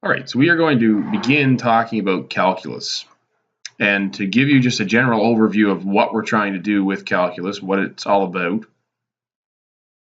All right, so we are going to begin talking about calculus. And to give you just a general overview of what we're trying to do with calculus, what it's all about,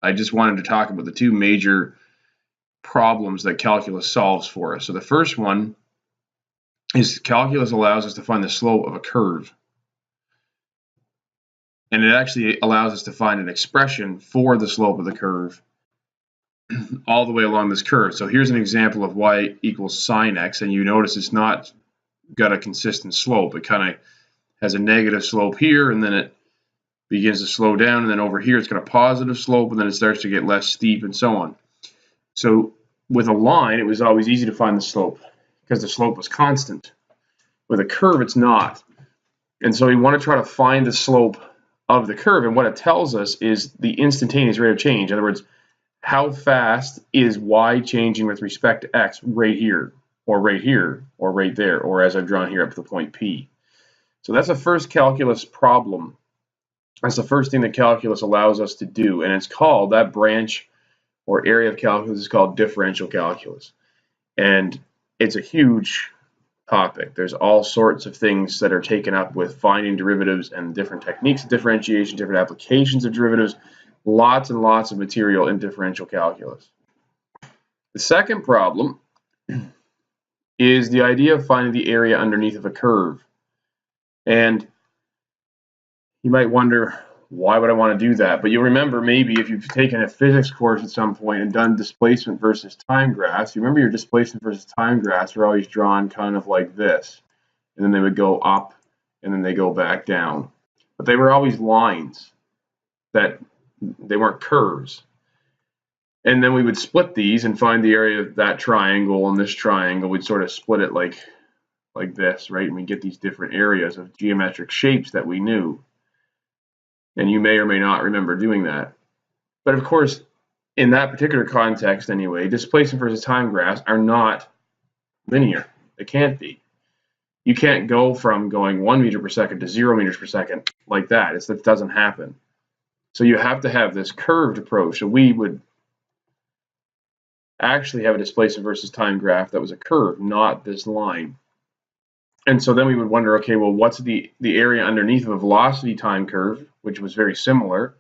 I just wanted to talk about the two major problems that calculus solves for us. So the first one is calculus allows us to find the slope of a curve. And it actually allows us to find an expression for the slope of the curve all the way along this curve. So here's an example of y equals sine x, and you notice it's not got a consistent slope. It kind of has a negative slope here, and then it begins to slow down, and then over here it's got a positive slope, and then it starts to get less steep, and so on. So with a line, it was always easy to find the slope because the slope was constant. With a curve, it's not. And so we want to try to find the slope of the curve, and what it tells us is the instantaneous rate of change. In other words, how fast is y changing with respect to x right here, or right here, or right there, or as I've drawn here up to the point P. So that's the first calculus problem. That's the first thing that calculus allows us to do, and it's called, that branch or area of calculus is called differential calculus. And it's a huge topic. There's all sorts of things that are taken up with finding derivatives and different techniques of differentiation, different applications of derivatives, lots and lots of material in differential calculus. The second problem is the idea of finding the area underneath of a curve. And you might wonder, why would I want to do that? But you'll remember, maybe if you've taken a physics course at some point and done displacement versus time graphs, you remember your displacement versus time graphs are always drawn kind of like this. And then they would go up and then they go back down. But they were always lines, that they weren't curves. And then we would split these and find the area of that triangle and this triangle. We'd sort of split it like this, right? And we get these different areas of geometric shapes that we knew. And you may or may not remember doing that. But of course, in that particular context anyway, displacement versus time graphs are not linear. They can't be. You can't go from going 1 meter per second to 0 meters per second like that. It doesn't happen. So you have to have this curved approach. So we would actually have a displacement versus time graph that was a curve, not this line. And so then we would wonder, okay, well, what's the area underneath of a velocity time curve, which was very similar,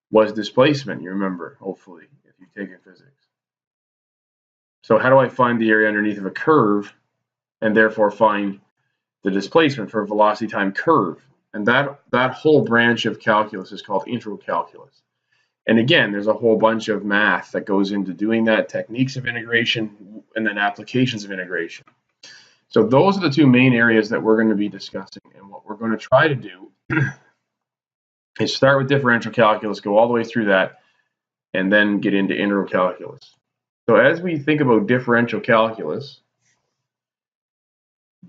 was displacement, you remember, hopefully, if you've taken physics. So how do I find the area underneath of a curve and therefore find the displacement for a velocity time curve? And that whole branch of calculus is called integral calculus. And again, there's a whole bunch of math that goes into doing that, techniques of integration, and then applications of integration. So those are the two main areas that we're going to be discussing. And what we're going to try to do is start with differential calculus, go all the way through that, and then get into integral calculus. So as we think about differential calculus,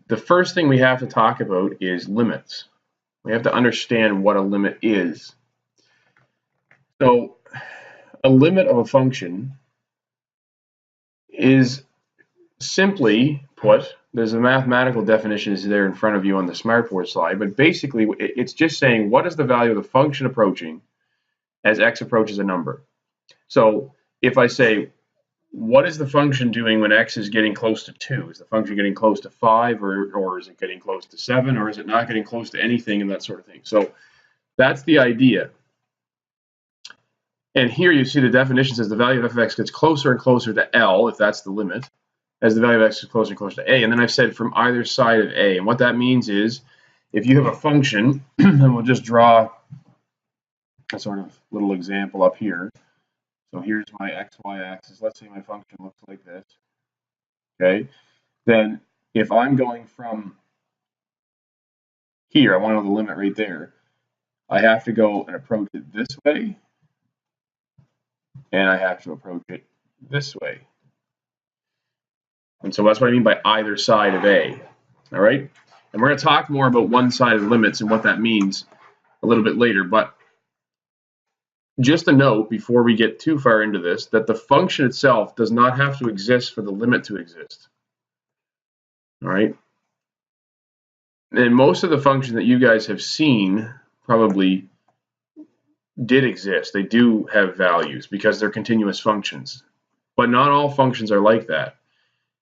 the first thing we have to talk about is limits. We have to understand what a limit is. So a limit of a function is simply put, there's a mathematical definition is there in front of you on the Smartboard slide, but basically it's just saying what is the value of the function approaching as x approaches a number. So if I say, what is the function doing when x is getting close to 2? Is the function getting close to 5, or is it getting close to 7, or is it not getting close to anything, and that sort of thing? So that's the idea. And here you see the definition says the value of f of x gets closer and closer to L, if that's the limit, as the value of x is closer and closer to a. And then I've said from either side of a. And what that means is if you have a function, and we'll just draw a sort of little example up here. So here's my xy axis. Let's say my function looks like this. Okay. Then if I'm going from here, I want to know the limit right there. I have to go and approach it this way, and I have to approach it this way. And so that's what I mean by either side of A. All right? And we're going to talk more about one-sided limits and what that means a little bit later. But just a note before we get too far into this, that the function itself does not have to exist for the limit to exist. All right? And most of the functions that you guys have seen probably did exist. They do have values because they're continuous functions. But not all functions are like that.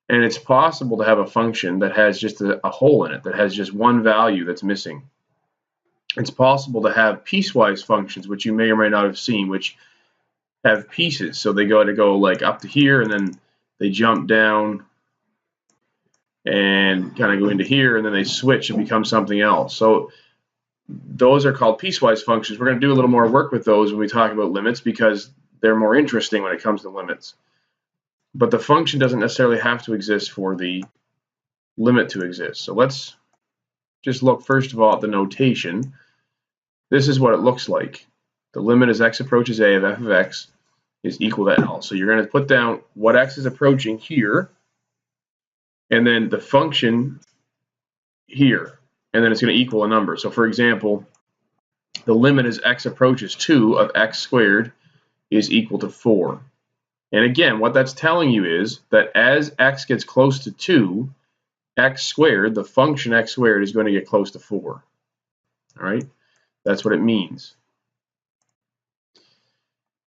And it's possible to have a function that has just a hole in it, that has just one value that's missing. It's possible to have piecewise functions, which you may or may not have seen, which have pieces. So they go like up to here, and then they jump down and kind of go into here, and then they switch and become something else. So those are called piecewise functions. We're going to do a little more work with those when we talk about limits, because they're more interesting when it comes to limits. But the function doesn't necessarily have to exist for the limit to exist. So let's just look first of all at the notation. This is what it looks like. The limit as x approaches a of f of x is equal to L. So you're going to put down what x is approaching here, and then the function here, and then it's going to equal a number. So for example, the limit as x approaches 2 of x squared is equal to 4. And again, what that's telling you is that as x gets close to 2, x squared, the function x squared, is going to get close to 4. All right? That's what it means.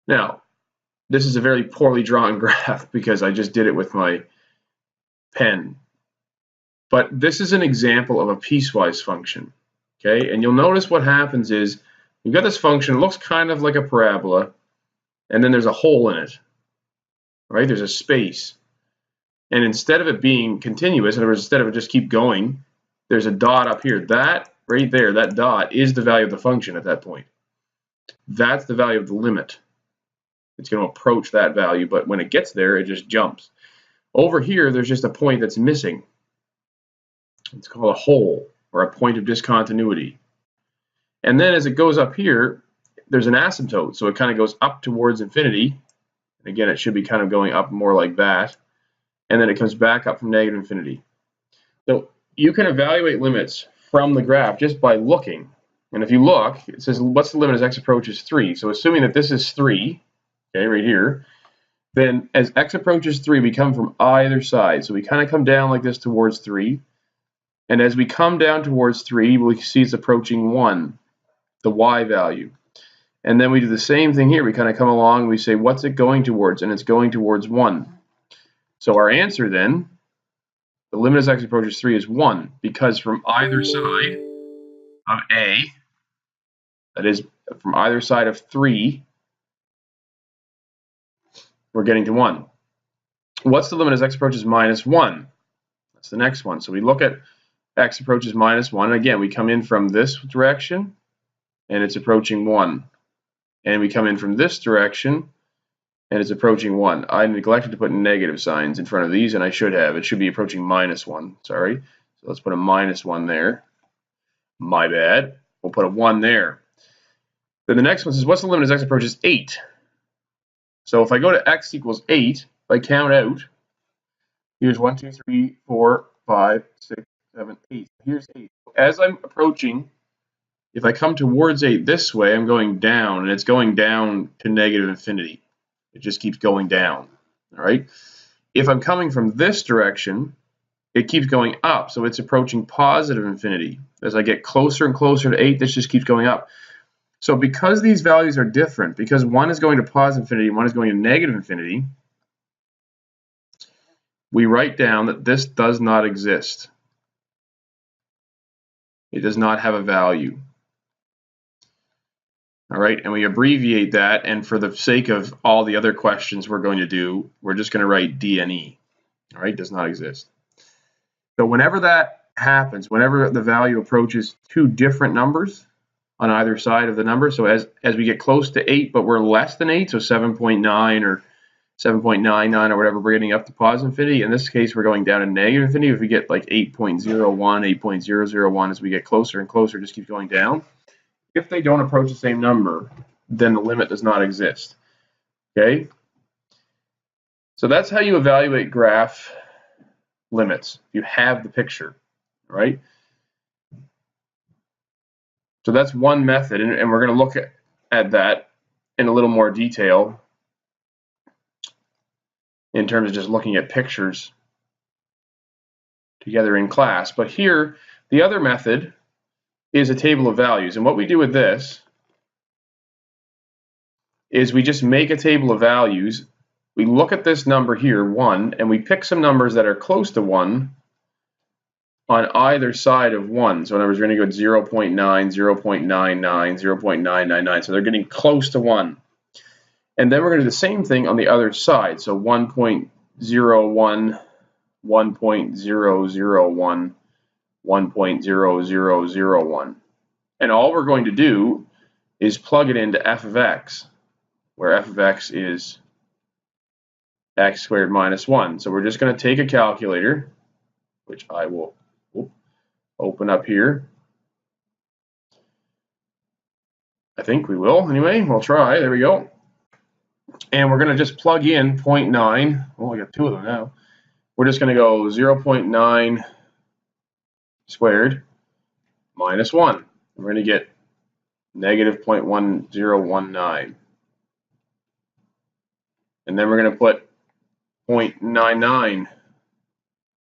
Now, this is a very poorly drawn graph because I just did it with my pen. But this is an example of a piecewise function. Okay? And you'll notice what happens is you've got this function, it looks kind of like a parabola, and then there's a hole in it. Right? There's a space. And instead of it being continuous, in other words, instead of it just keep going, there's a dot up here. That right there, that dot is the value of the function at that point. That's the value of the limit. It's going to approach that value, but when it gets there, it just jumps. Over here, there's just a point that's missing. It's called a hole, or a point of discontinuity. And then as it goes up here, there's an asymptote, so it kind of goes up towards infinity. Again, it should be kind of going up more like that. And then it comes back up from negative infinity. So you can evaluate limits from the graph just by looking. And if you look, it says, what's the limit as x approaches 3? So assuming that this is 3, okay, right here, then as x approaches 3, we come from either side. So we kind of come down like this towards 3. And as we come down towards 3, we see it's approaching 1, the y value. And then we do the same thing here. We kind of come along and we say, what's it going towards? And it's going towards 1. So our answer then, the limit as x approaches 3 is 1, because from either side of a, that is from either side of 3, we're getting to 1. What's the limit as x approaches minus 1? That's the next one. So we look at x approaches minus 1. And again, we come in from this direction, and it's approaching 1. And we come in from this direction, and it's approaching 1. I neglected to put negative signs in front of these, and I should have. It should be approaching minus 1. Sorry. So let's put a minus 1 there. My bad. We'll put a 1 there. Then the next one says, what's the limit as x approaches 8? So if I go to x equals 8, if I count out, here's 1, 2, 3, 4, 5, 6, 7, 8. Here's 8. As I'm approaching, if I come towards 8 this way, I'm going down, and it's going down to negative infinity. It just keeps going down. All right. If I'm coming from this direction, it keeps going up, so it's approaching positive infinity. As I get closer and closer to 8, this just keeps going up. So because these values are different, because one is going to positive infinity and one is going to negative infinity, we write down that this does not exist. It does not have a value. All right, and we abbreviate that, and for the sake of all the other questions we're going to do, we're just going to write DNE. All right, does not exist. So whenever that happens, whenever the value approaches two different numbers on either side of the number, so as we get close to 8, but we're less than 8, so 7.9 or 7.99 or whatever, we're getting up to positive infinity. In this case, we're going down to negative infinity. If we get like 8.01, 8.001, as we get closer and closer, it just keeps going down. If they don't approach the same number, then the limit does not exist. Okay? So that's how you evaluate graph limits. You have the picture, right? So that's one method, and we're going to look at that in a little more detail in terms of just looking at pictures together in class. But here, the other method is a table of values. And what we do with this is we just make a table of values we look at this number here, 1, and we pick some numbers that are close to 1 on either side of 1. So in other words, we're going to go 0.9, 0.99, 0.999. So they're getting close to 1. And then we're going to do the same thing on the other side. So 1.01, 1.001, 1.0001. And all we're going to do is plug it into f of x, where f of x is x squared minus 1. So we're just going to take a calculator, which I will open up here. I think we will. Anyway, we'll try. There we go. And we're going to just plug in 0.9. Oh, I got two of them now. We're just going to go 0.9 squared minus 1. We're going to get negative 0.1019. And then we're going to put 0.99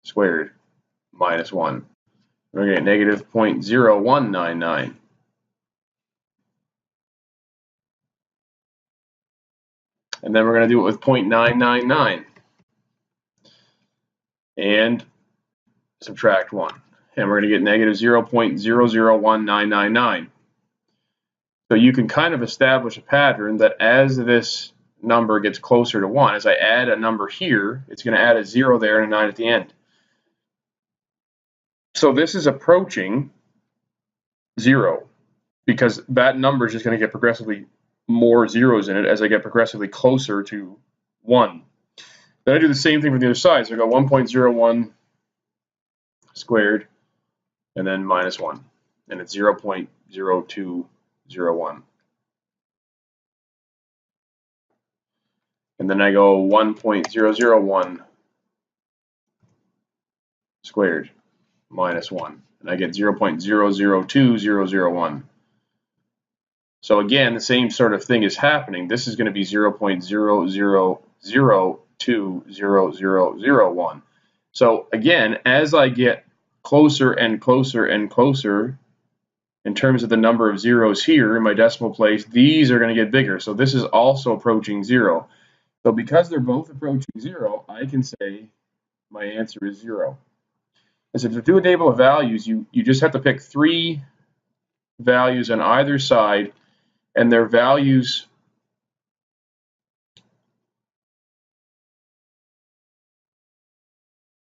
squared minus 1. We're going to get negative 0.0199. And then we're going to do it with 0.999. And subtract 1. And we're going to get negative 0.001999. So you can kind of establish a pattern that as this number gets closer to 1, as I add a number here, it's going to add a 0 there and a 9 at the end. So this is approaching 0 because that number is just going to get progressively more zeros in it as I get progressively closer to 1. Then I do the same thing for the other side. So I go 1.01 squared and then minus 1. And it's 0.0201. And then I go 1.001 squared minus 1. And I get 0.002001. So again, the same sort of thing is happening. This is going to be 0.00020001. So again, as I get closer and closer and closer in terms of the number of zeros here in my decimal place, these are going to get bigger. So this is also approaching 0. So because they're both approaching 0, I can say my answer is 0. And so to do a table of values, you just have to pick 3 values on either side, and their values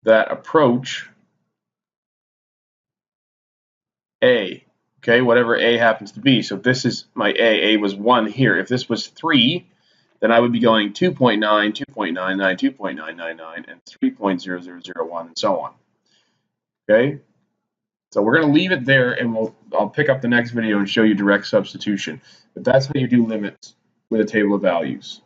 that approach A, okay, whatever A happens to be. So this is my A. A was 1 here. If this was 3, then I would be going 2.9, 2.99, 2.999, and 3.0001, and so on. Okay? So we're going to leave it there, and I'll pick up the next video and show you direct substitution. But that's how you do limits with a table of values.